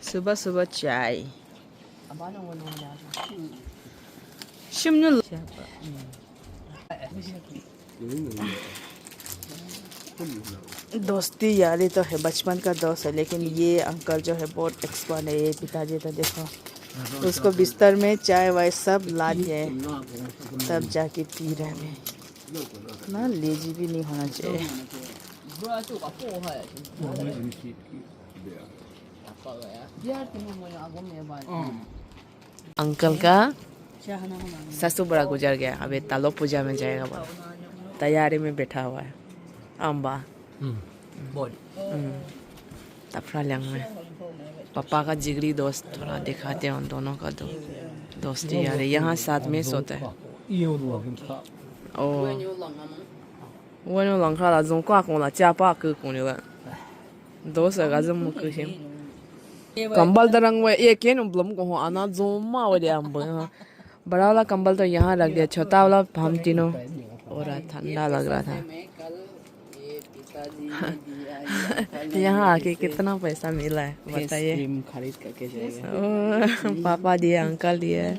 सुबह सुबह चाय शिमनु दोस्ती यारी तो है, बचपन का दोस्त है, लेकिन ये अंकल जो है बहुत एक्सपर्ट है। ये पिताजी तो देखो उसको बिस्तर में चाय वाय सब ला दिए तब जाके पी रहे हैं ना। लेजी भी नहीं होना चाहिए। अंकल का ससुर बड़ा गुजर गया, अभी तालो पूजा में जाएगा, वो तैयारी में बैठा हुआ है। अम्बा तफरा लंग में पापा का जिगरी दोस्त, थोड़ा दिखाते हैं उन दोनों का दोस्ती यार। यहाँ साथ में सोता है। ओ वो नो लंका ला जों क्वा कों ला चा पा के कों ले दोस्त का जम के हिम कंबल दरंग वे ये के नो ब्लम को हो आना जों मा वो दे अम्ब बड़ा वाला कंबल तो यहाँ रख दिया, छोटा वाला हम तीनों, और ठंडा लग रहा था। यहाँ आके कितना पैसा मिला है बताइए। खरीद करके जाएगा पापा दिए, अंकल दिए,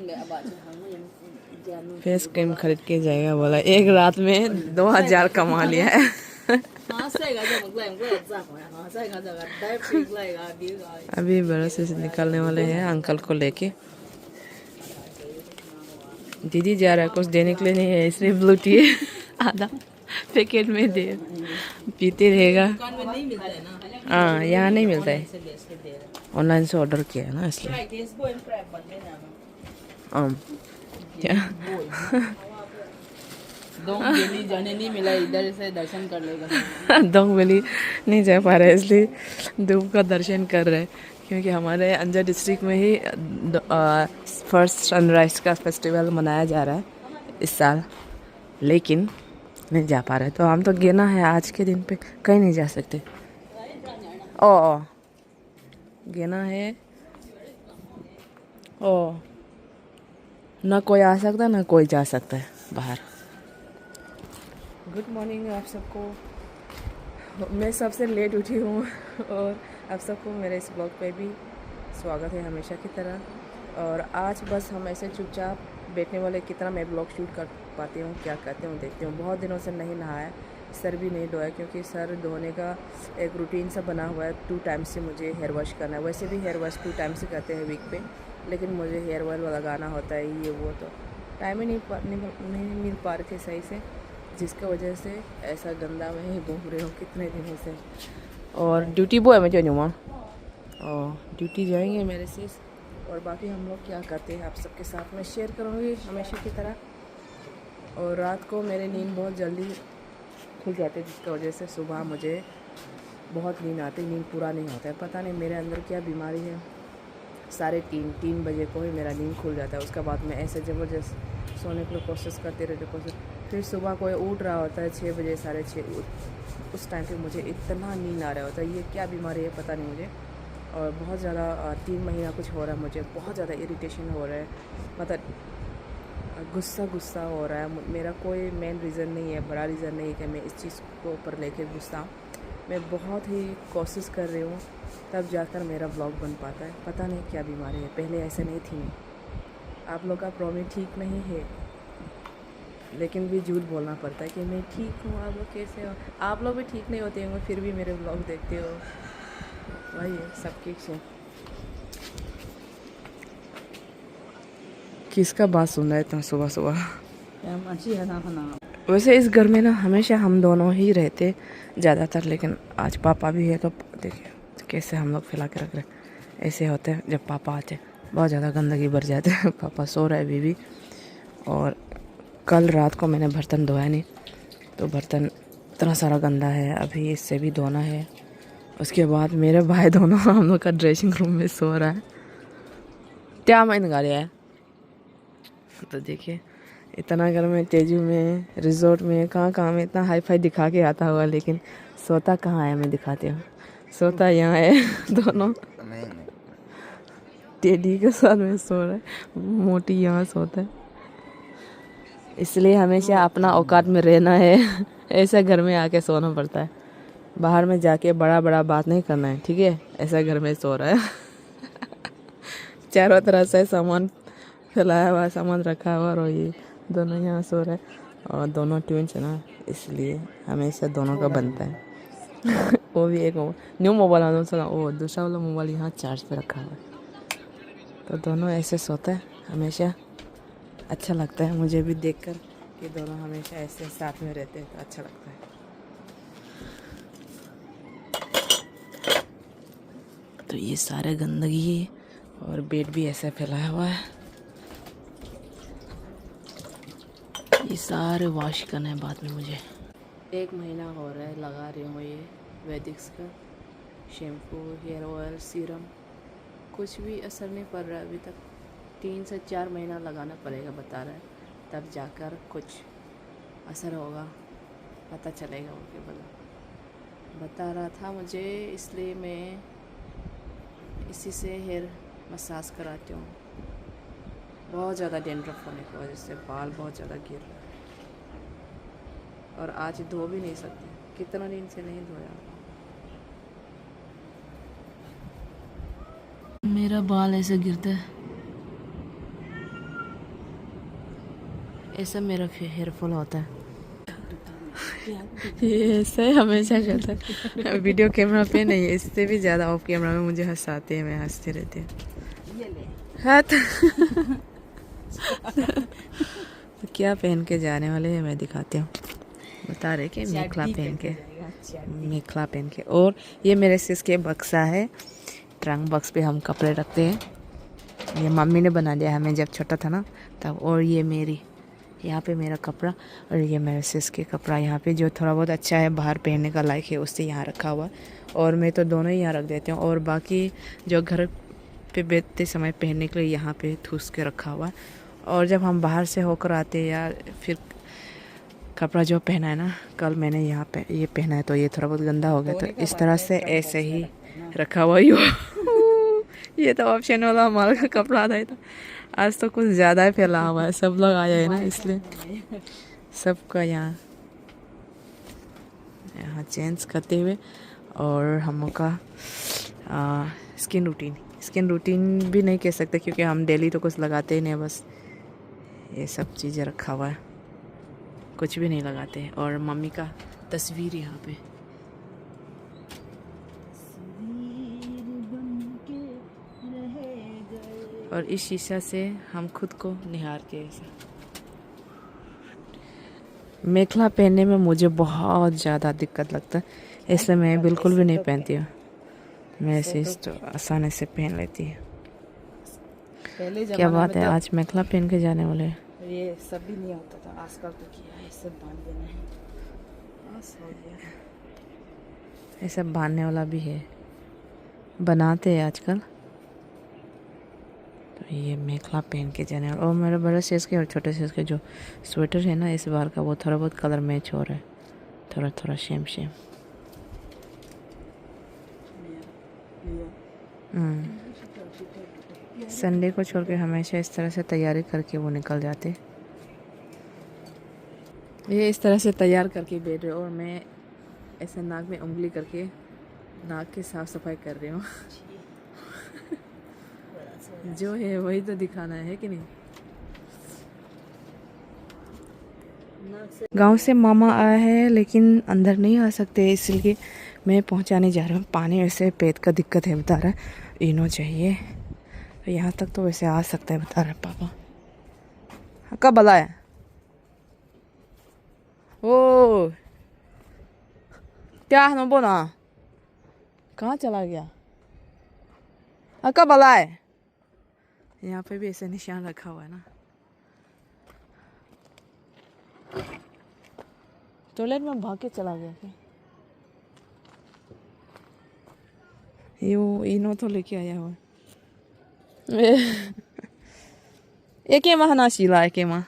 फेस क्रीम खरीद के जाएगा। बोला एक रात में 2000 कमा लिया है। अभी बरस से निकलने वाले हैं अंकल को लेके। दीदी जा रहा है, कुछ देने के लिए नहीं है, इसलिए ब्लू टी आधा पैकेट में दे पीते रहेगा। हाँ यहाँ नहीं मिलता है, ऑनलाइन से ऑर्डर किया है ना इसलिए। दोंग वैली जाने नहीं मिला, इधर से दर्शन कर लेगा। दोंग वैली नहीं जा पा रहे इसलिए धूप का दर्शन कर रहे हैं, क्योंकि हमारे अंजार डिस्ट्रिक्ट में ही फर्स्ट सनराइज का फेस्टिवल मनाया जा रहा है इस साल, लेकिन नहीं जा पा रहे। तो हम तो गिना है आज के दिन पे कहीं नहीं जा सकते। ओ गिना है, ओ ना कोई आ सकता ना कोई जा सकता है बाहर। गुड मॉर्निंग आप सबको। मैं सबसे लेट उठी हूँ और आप सबको मेरे इस ब्लॉग पे भी स्वागत है हमेशा की तरह। और आज बस हम ऐसे चुपचाप बैठने वाले, कितना मैं ब्लॉग शूट कर पाती हूँ, क्या करती हूँ देखती हूँ। बहुत दिनों से नहीं नहाया, सर भी नहीं धोया, क्योंकि सर धोने का एक रूटीन सा बना हुआ है। 2 टाइम्स से मुझे हेयर वॉश करना है। वैसे भी हेयर वॉश 2 टाइम्स से करते हैं वीक पे, लेकिन मुझे हेयर ऑयल लगाना होता है, ये वो, तो टाइम ही नहीं मिल पा रहे थे सही से, जिसकी वजह से ऐसा गंदा में ही घूम रहे हो कितने दिनों से। और ड्यूटी बॉय में जो और ड्यूटी जाएंगे मेरे से, और बाकी हम लोग क्या करते हैं आप सबके साथ में शेयर करूँगी हमेशा की तरह। और रात को मेरी नींद बहुत जल्दी खुल जाती है, जिसकी वजह से सुबह मुझे बहुत नींद आती, नींद पूरा नहीं होता है। पता नहीं मेरे अंदर क्या बीमारी है, 3:30 बजे को ही मेरा नींद खुल जाता है। उसके बाद मैं ऐसे ज़बरदस्त सोने के लिए कोशिश करते रहते, फिर सुबह कोई उठ रहा होता है 6 बजे 6:30, उस टाइम पे मुझे इतना नींद आ रहा होता है। ये क्या बीमारी है पता नहीं मुझे, और बहुत ज़्यादा 3 महीना कुछ हो रहा है मुझे, बहुत ज़्यादा इरिटेशन हो रहा है, मतलब गुस्सा हो रहा है। मेरा कोई मेन रीज़न नहीं है, बड़ा रीज़न नहीं है कि मैं इस चीज़ को ऊपर लेके गुस्सा हूँ। मैं बहुत ही कोशिश कर रही हूँ, तब जाकर मेरा ब्लॉग बन पाता है। पता नहीं क्या बीमारी है, पहले ऐसे नहीं थी मैं। आप लोग का प्रॉब्लम ठीक नहीं है, लेकिन भी झूठ बोलना पड़ता है कि मैं ठीक हूँ। आप लोग कैसे हो? आप लोग भी ठीक नहीं होते होंगे, फिर भी मेरे ब्लॉग देखते हो। वही है सबकी से। किसका बात सुन रहा है इतना सुबह सुबह? वैसे इस घर में ना हमेशा हम दोनों ही रहते ज़्यादातर, लेकिन आज पापा भी है, तो देखिए कैसे हम लोग फैला के रख रहे। ऐसे होते हैं जब पापा आते, बहुत ज़्यादा गंदगी भर जाते हैं। पापा सो रहे अभी भी, और कल रात को मैंने बर्तन धोया नहीं, तो बर्तन इतना सारा गंदा है, अभी इससे भी धोना है। उसके बाद मेरे भाई दोनों हम लोग का ड्रेसिंग रूम में सो रहा है। क्या मैंने गाड़ी है, तो देखिए इतना घर में, तेजू में, रिजॉर्ट में, कहाँ में इतना हाई फाई दिखा के आता हुआ, लेकिन सोता कहाँ है मैं दिखाती हूँ। सोता यहाँ है दोनों टेडी के साथ में सो रहा है, मोटी यहाँ सोता है। इसलिए हमेशा अपना औकात में रहना है, ऐसे घर में आके सोना पड़ता है। बाहर में जाके बड़ा बड़ा बात नहीं करना है, ठीक है? ऐसा घर में सो रहा है। चारों तरफ से सामान फैलाया हुआ, सामान रखा हुआ, और ये दोनों यहाँ सो रहे हैं। और दोनों ट्विंस है ना, इसलिए हमेशा दोनों का बनता है। वो भी एक न्यू मोबाइल आना सका, वो दूसरा वाला मोबाइल यहाँ चार्ज पे रखा हुआ है। तो दोनों ऐसे सोते हैं हमेशा। अच्छा लगता है मुझे भी देखकर कि दोनों हमेशा ऐसे साथ में रहते हैं, तो अच्छा लगता है। तो ये सारे गंदगी है और बेड भी ऐसा फैलाया हुआ है। ये सारे वॉश करना है बाद में मुझे। 1 महीना हो रहा है लगा रही हूँ ये वैदिक्स का शैम्पू, हेयर ऑयल, सीरम। कुछ भी असर नहीं पड़ रहा है अभी तक। 3 से 4 महीना लगाना पड़ेगा बता रहा है, तब जाकर कुछ असर होगा, पता चलेगा। उनके बता रहा था मुझे, इसलिए मैं इसी से हेयर मसाज कराती हूँ। बहुत ज़्यादा डेंड्रफ होने की वजह से बाल बहुत ज़्यादा गिर रहा है, और आज धो भी नहीं सकती, कितना दिन से नहीं धोया। मेरा बाल ऐसे गिरता है, ऐसा मेरा हेयर फॉल होता है। ये ऐसे हमेशा करता है। वीडियो कैमरा पे नहीं, इससे भी ज़्यादा ऑफ कैमरा में मुझे हंसाते हैं, मैं हंसते रहती हूँ। हाँ तो क्या पहन के जाने वाले हैं मैं दिखाती हूँ। बता रहे कि मेखला पहन के। और ये मेरे सिस के बक्सा है, ट्रंक बॉक्स पे हम कपड़े रखते हैं। ये मम्मी ने बना दिया हमें जब छोटा था ना तब। और ये मेरी यहाँ पे मेरा कपड़ा, और ये मेरे सिस के कपड़ा यहाँ पे जो थोड़ा बहुत अच्छा है, बाहर पहनने का लायक है, उससे यहाँ रखा हुआ। और मैं तो दोनों ही यहाँ रख देती हूँ, और बाकी जो घर पे बैठते समय पहनने के लिए यहाँ पे ठूस के रखा हुआ। और जब हम बाहर से होकर आते हैं या फिर कपड़ा जो पहना है ना, कल मैंने यहाँ पे ये पहना है तो ये थोड़ा बहुत गंदा हो गया, तो इस तरह से ऐसे ही रखा हुआ ही ये तो ऑप्शन वाला हमारा का कपड़ा था। तो आज तो कुछ ज़्यादा ही फैला हुआ है, सब लोग आए हैं ना, इसलिए सबका यहाँ चेंज करते हुए। और हम का स्किन रूटीन भी नहीं कह सकते, क्योंकि हम डेली तो कुछ लगाते ही नहीं, बस ये सब चीज़ें रखा हुआ है, कुछ भी नहीं लगाते हैं। और मम्मी का तस्वीर यहाँ पे, और इस शीशा से हम खुद को निहार के ऐसा। मेखला पहनने में मुझे बहुत ज़्यादा दिक्कत लगता है, इसलिए मैं बिल्कुल भी नहीं पहनती हूँ। मैं ऐसे तो आसानी से पहन लेती है। क्या बात है, आज मेखला पहन के जाने वाले। ये सब भी नहीं होता था, आजकल तो किया है, सब बांध देना है। ऐसा बांधने वाला भी है, बनाते हैं आजकल। तो ये मेखला पहन के जाने वाला। और मेरे बड़े साइज़ के और छोटे साइज़ के जो स्वेटर है ना इस बार का, वो थोड़ा बहुत कलर मैच हो रहा है, थोड़ा थोड़ा सेम। संडे को छोड़ के हमेशा इस तरह से तैयारी करके वो निकल जाते। ये इस तरह से तैयार करके बैठ रहे हो, और मैं ऐसे नाक में उंगली करके नाक की साफ सफाई कर रही हूँ। जो है वही तो दिखाना है कि नहीं। गांव से मामा आया है, लेकिन अंदर नहीं आ सकते, इसलिए मैं पहुंचाने जा रहा हूँ। पानी वैसे पेट का दिक्कत है बता रहा है, इनो चाहिए। यहाँ तक तो वैसे आ सकता है बता रहा है पापा। कब बुलाया? ओ क्या है बोला, कहाँ चला गया? कब बुलाए? यहाँ पे भी ऐसे निशान रखा हुआ है ना। टॉयलेट में भाग के चला गया क्या? ये वो इनो तो लेके आया हुआ है। एक माह ना शिला एक माह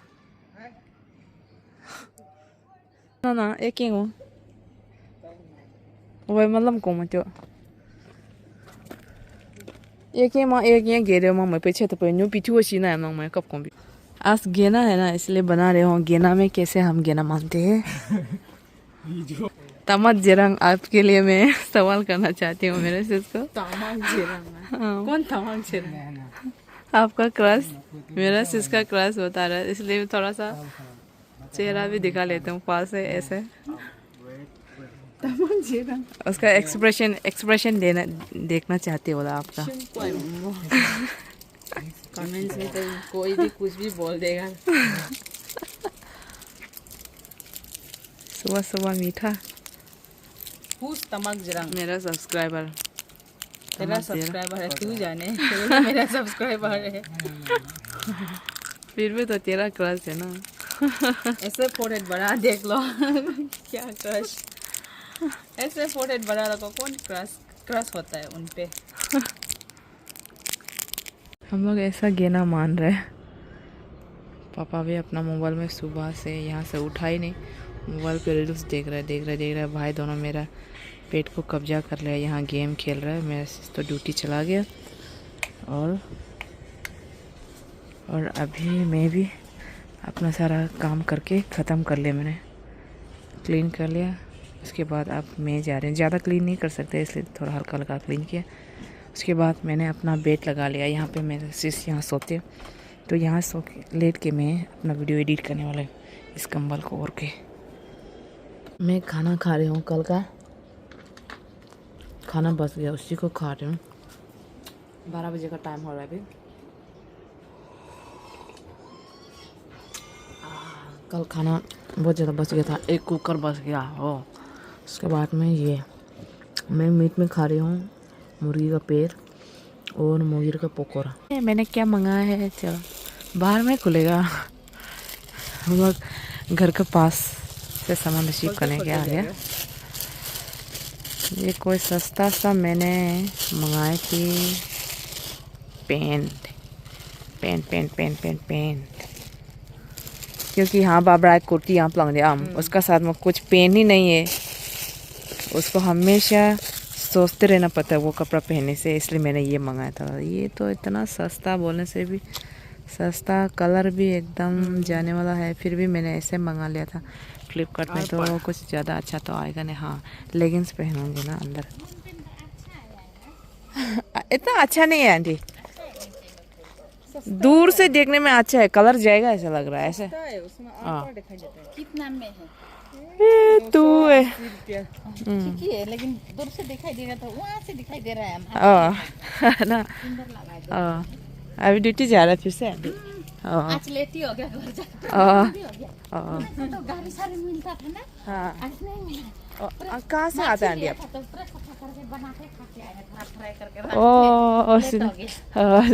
ना एक वो मतलब को मत एक माह एक ये गेरे माह मैं पीछे तो पे न्यू पीछे सीना है मैं कब कौन भी आज गेना है ना, इसलिए बना रहे हो। गेना में कैसे हम गेना मानते हैं। तमत जिरंग आपके लिए मैं सवाल करना चाहती हूँ मेरे से इसको। तमांग जिरंग हाँ। कौन तमांग जिरंग? आपका क्रश मेरा सिसका क्रश बता रहा है, इसलिए मैं थोड़ा सा चेहरा भी दिखा लेती हूँ पास से ऐसे। तमांग जिरंग उसका एक्सप्रेशन देना देखना चाहती हो आपका। कमेंट्स में तो कोई भी कुछ भी बोल देगा। सुबह सुबह मीठा। Who's तमांग जिरंग? मेरा सब्सक्राइबर। तेरा सब्सक्राइबर है, तू जाने। तो मेरा सब्सक्राइबर है। फिर भी तो तेरा क्रश है ना। ऐसे फोरहेड बना देख लो। क्या क्रश? ऐसे फोरहेड बना रखो, कौन क्रश होता है उनपे? हम लोग ऐसा गेना मान रहे हैं। पापा भी अपना मोबाइल में सुबह से यहाँ से उठा ही नहीं, मोबाइल पे रील्स देख रहे। भाई दोनों मेरा पेट को कब्जा कर लिया, यहाँ गेम खेल रहा है। मेरा तो ड्यूटी चला गया और अभी मैं भी अपना सारा काम करके ख़त्म कर लिया। मैंने क्लीन कर लिया, उसके बाद अब मैं जा रही हूँ। ज़्यादा क्लीन नहीं कर सकते इसलिए थोड़ा हल्का हल्का क्लीन किया। उसके बाद मैंने अपना बेड लगा लिया। यहाँ पे मेरे सिस यहाँ सोते हैं, तो यहाँ सो के लेट के मैं अपना वीडियो एडिट करने वाला हूँ इस कंबल को ओढ़ के। मैं खाना खा रही हूँ, कल का खाना बच गया, उसी को खा रही हूँ। 12 बजे का टाइम हो रहा है अभी। कल खाना बहुत ज़्यादा बच गया था, एक कुकर बच गया हो। उसके बाद में मैं मीट में खा रही हूँ मुर्गी का पैर और मुर्गी का पकौड़ा। मैंने क्या मंगाया है, चलो बाहर में खुलेगा। हम लोग घर के पास से सामान रिसीव करने के आ गया। ये कोई सस्ता सा मैंने मंगाई थी पेंट, क्योंकि हाँ बाबरा कुर्ती यहाँ पलंग दिया उसका साथ में कुछ पेन ही नहीं है। उसको हमेशा सोचते रहना पड़ता है वो कपड़ा पहनने से, इसलिए मैंने ये मंगाया था। ये तो इतना सस्ता, बोलने से भी सस्ता, कलर भी एकदम जाने वाला है, फिर भी मैंने ऐसे मंगा लिया था फ्लिपकार्ट में। तो कुछ ज़्यादा अच्छा तो आएगा नहीं। हाँ लेगिंग्स पहनूंगी ना अंदर। इतना अच्छा नहीं है आंटी, दूर से देखने में अच्छा है, कलर जाएगा ऐसा लग रहा है ऐसे। हाँ कितना में है? तू है ठीक ही है, लेकिन दूर से दिखाई देगा तो वहाँ से दिखाई दे रहा है ना। सुंदर लगा है। अभी ड्यूटी जा रहा है फिर से। आज लेटी हो गया घर जाके। तो गाड़ी सारी मिलता था ना, हाँ आज नहीं मिला। कहाँ से आता है आंटी आप? तो पूरा सफा करके बना के खा के आया था, फ्राई करके। ओ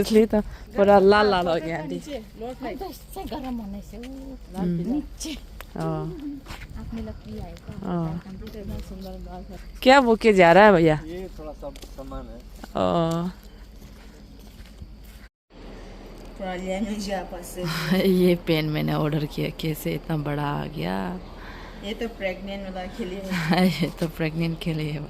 इसलिए तो पूरा लाल लाल हो गया आंटी। तो इससे गर्म होने से नीचे आपने लकड़ी आएगा। सुंदर बात है। क्या बुके जा रहा है भैया? ये थोड़ा सा सामान है। ये पेन मैंने ऑर्डर किया, कैसे इतना बड़ा आ गया। ये तो प्रेग्नेंट वाला के लिए है। ये तो प्रेग्नेंट के लिए है।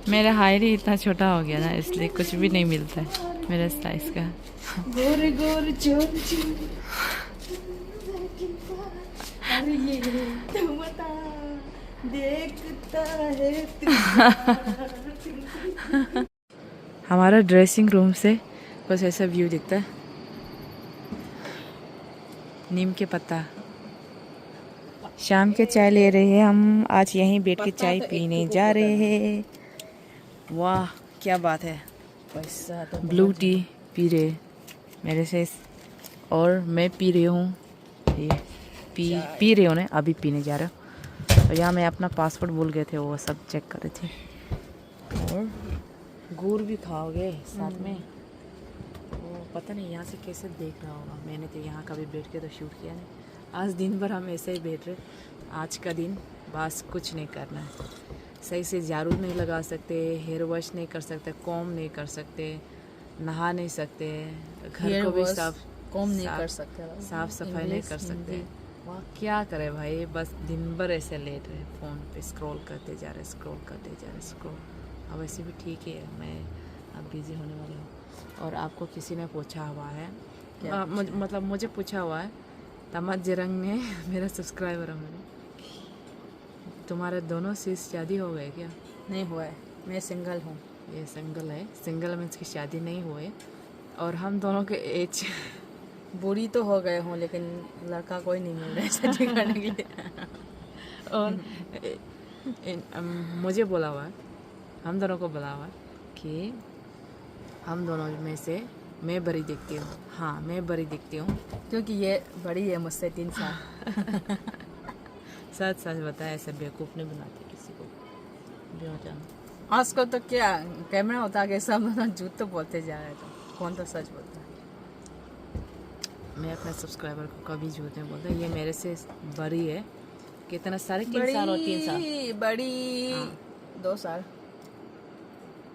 मेरा हाइट ही इतना छोटा हो गया ना, इसलिए कुछ भी नहीं मिलता है मेरे साइज का। गोरे गोरे चोर अरे ये बता देखता है हमारा ड्रेसिंग रूम से कुछ ऐसा व्यू दिखता है। नीम के पत्ता, शाम के चाय ले रहे हैं हम। आज यहीं बैठ के चाय पीने जा रहे हैं। वाह क्या बात है। पैसा तो ब्लू टी पी रहे मेरे से, और मैं पी रही हूँ ये पी रही हूँ ना, अभी पीने जा रहा हूँ। और यहाँ मैं अपना पासपोर्ट भूल गए थे, वो सब चेक कर रहे थे। और गुड़ भी खाओगे साथ में? वो पता नहीं यहाँ से कैसे देख रहा होगा। मैंने तो यहाँ कभी बैठ के तो शूट किया नहीं। आज दिन भर हम ऐसे ही बैठ रहे। आज का दिन बस कुछ नहीं करना है। सही से झाड़ू नहीं लगा सकते, हेयर वॉश नहीं कर सकते, कॉम नहीं कर सकते, नहा नहीं सकते, घर को भी साफ सफाई नहीं कर सकते। वाह क्या करे भाई, बस दिन भर ऐसे लेट रहे, फ़ोन पे स्क्रॉल करते जा रहे। स्क्रॉल। अब वैसे भी ठीक है, मैं अब बिज़ी होने वाली हूँ। और आपको किसी ने पूछा हुआ है मतलब मुझे पूछा हुआ है तमत जरंग ने मेरा सब्सक्राइबर है मेरे, तुम्हारे दोनों से शादी हो गए क्या? नहीं हुआ है, मैं सिंगल हूँ। ये सिंगल है, सिंगल मीन्स की शादी नहीं हुए। और हम दोनों के एज बूढ़ी तो हो गए हूँ, लेकिन लड़का कोई नहीं मिल रहा है शादी करने के लिए। और मुझे बोला हुआ है, हम दोनों को बोला हुआ है कि हम दोनों में से मैं बड़ी दिखती हूँ। हाँ, मैं बड़ी दिखती हूँ क्योंकि ये बड़ी है मुझसे 3 साल। सच सच बताया, ऐसे बेवकूफ़ नहीं बनाते किसी को जो जानो। आजकल तो क्या कैमरा उतार के सब झूठ तो बोलते जा रहे हैं, तो कौन तो सच बोलता है। मैं अपने सब्सक्राइबर को कभी झूठ नहीं बोलता। ये मेरे से बड़ी है, कितना 3.5 साल और 3 साल। बड़ी हाँ। 2 साल।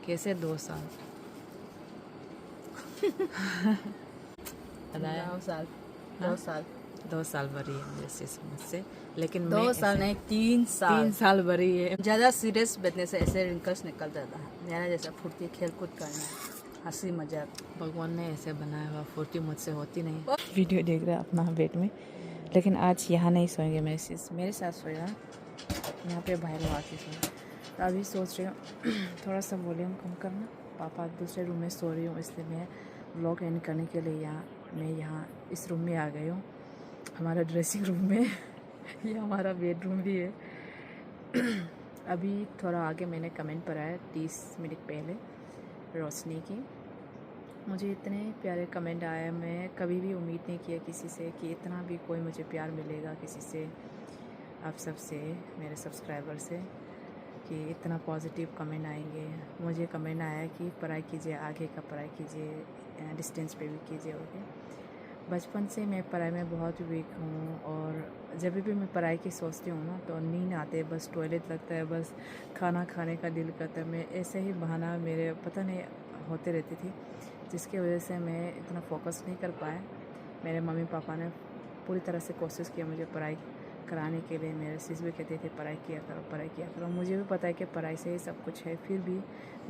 कैसे 2 साल? 9 साल। 2 साल। 2 साल बड़ी है मेरे से मुझसे, लेकिन 2 साल नहीं, 3 साल। 3 साल बड़ी है। ज़्यादा सीरियस बैठने से ऐसे रिंकल्स निकल जाता है। मेरा जैसा फुर्ती खेल कूद करना, हंसी मजाक। भगवान ने ऐसे बनाया हुआ, फुर्ती मुझसे होती नहीं। वीडियो देख रहे हैं अपना बेड में, लेकिन आज यहाँ नहीं सोएंगे। मेरे साथ सोएगा, यहाँ पे बाहर आके सोएगा। तो अभी सोच रही हूँ थोड़ा सा वॉल्यूम कम करना। पापा दूसरे रूम में सो रही हूँ, इसलिए मैं व्लॉग एंड करने के लिए मैं यहाँ इस रूम में आ गई हूँ, हमारा ड्रेसिंग रूम में। ये हमारा बेडरूम भी है। अभी थोड़ा आगे मैंने कमेंट पढ़ा है 30 मिनट पहले, रोशनी की। मुझे इतने प्यारे कमेंट आए, मैं कभी भी उम्मीद नहीं किया किसी से कि इतना भी कोई मुझे प्यार मिलेगा किसी से, आप सब से, मेरे सब्सक्राइबर से, कि इतना पॉजिटिव कमेंट आएंगे। मुझे कमेंट आया कि पढ़ाई कीजिए, आगे का पढ़ाई कीजिए, डिस्टेंस पे भी कीजिए। ओके, बचपन से मैं पढ़ाई में बहुत वीक हूँ, और जब भी मैं पढ़ाई की सोचती हूँ ना तो नींद आते, बस टॉयलेट लगता है, बस खाना खाने का दिल करता है। मैं ऐसे ही बहाना मेरे पता नहीं होते रहती थी, जिसकी वजह से मैं इतना फोकस नहीं कर पाया। मेरे मम्मी पापा ने पूरी तरह से कोशिश किया मुझे पढ़ाई कराने के लिए। मेरे सिस भी कहते थे पढ़ाई किया करो, पढ़ाई किया करो। मुझे भी पता है कि पढ़ाई से ही सब कुछ है, फिर भी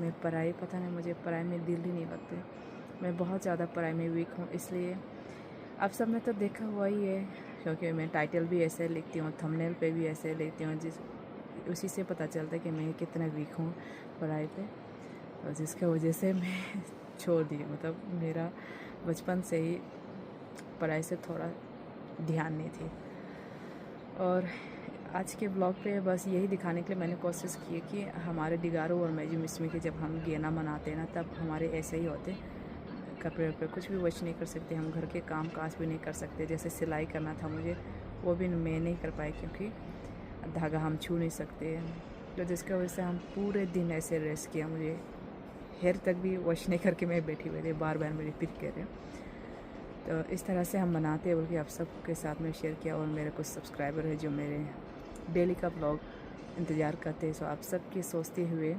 मैं पढ़ाई, पता नहीं मुझे पढ़ाई में दिल ही नहीं लगते। मैं बहुत ज़्यादा पढ़ाई में वीक हूँ। इसलिए आप सब ने तो देखा हुआ ही है, क्योंकि मैं टाइटल भी ऐसे लिखती हूँ, थंबनेल पे भी ऐसे लिखती हूँ, उसी से पता चलता है कि मैं कितना वीक हूँ पढ़ाई पे, और जिसकी वजह से मैं छोड़ दी। मतलब मेरा बचपन से ही पढ़ाई से थोड़ा ध्यान नहीं थी। और आज के ब्लॉग पे बस यही दिखाने के लिए मैंने कोशिश की है कि हमारे डिगारो और मैजू मिसमी के जब हम गेना मनाते हैं ना, तब हमारे ऐसे ही होते। कपड़े वपड़े कुछ भी वॉश नहीं कर सकते, हम घर के काम काज भी नहीं कर सकते। जैसे सिलाई करना था मुझे, वो भी मैं नहीं कर पाई, क्योंकि धागा हम छू नहीं सकते। तो जिसकी वजह से हम पूरे दिन ऐसे रेस्ट किया। मुझे हेयर तक भी वॉश नहीं करके मैं बैठी हुई थी, बार बार मेरी पिक कर रहे हैं। तो इस तरह से हम बनाते हैं, बल्कि आप सबके साथ में शेयर किया। और मेरे कुछ सब्सक्राइबर है जो मेरे डेली का ब्लॉग इंतज़ार करते हैं, सो आप सबकी सोचते हुए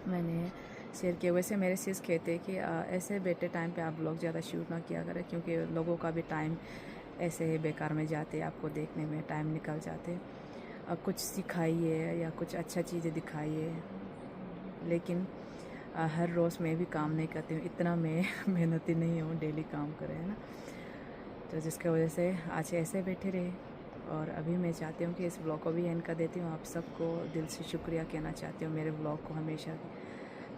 मैंने शेयर किया। वैसे मेरे सिस कहते हैं कि ऐसे बैठे टाइम पे आप ब्लॉग ज़्यादा शूट ना किया करें, क्योंकि लोगों का भी टाइम ऐसे बेकार में जाते, आपको देखने में टाइम निकल जाते। कुछ सिखाइए या कुछ अच्छा चीज़ें दिखाइए। लेकिन हर रोज़ मैं भी काम नहीं करती हूँ, इतना मैं मेहनती नहीं हूँ, डेली काम करें, है ना। तो जिसकी वजह से आज ऐसे बैठे रहे। और अभी मैं चाहती हूँ कि इस ब्लॉग को भी एंड कर देती हूँ। आप सबको दिल से शुक्रिया कहना चाहती हूँ, मेरे ब्लॉग को हमेशा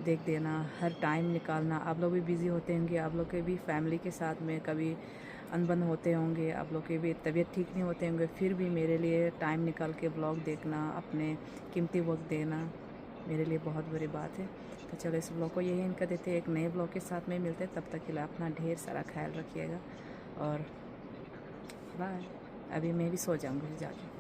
देख देना, हर टाइम निकालना। आप लोग भी बिज़ी होते होंगे, आप लोग के भी फैमिली के साथ में कभी अनबन होते होंगे, आप लोग के भी तबीयत ठीक नहीं होते होंगे, फिर भी मेरे लिए टाइम निकाल के ब्लॉग देखना, अपने कीमती वक्त देना, मेरे लिए बहुत बड़ी बात है। तो चलो इस ब्लॉग को यही एंड कर देते हैं, एक नए ब्लॉग के साथ में मिलते हैं। तब तक के लिए अपना ढेर सारा ख्याल रखिएगा और बाय। अभी मैं भी सो जाऊँगी जाके।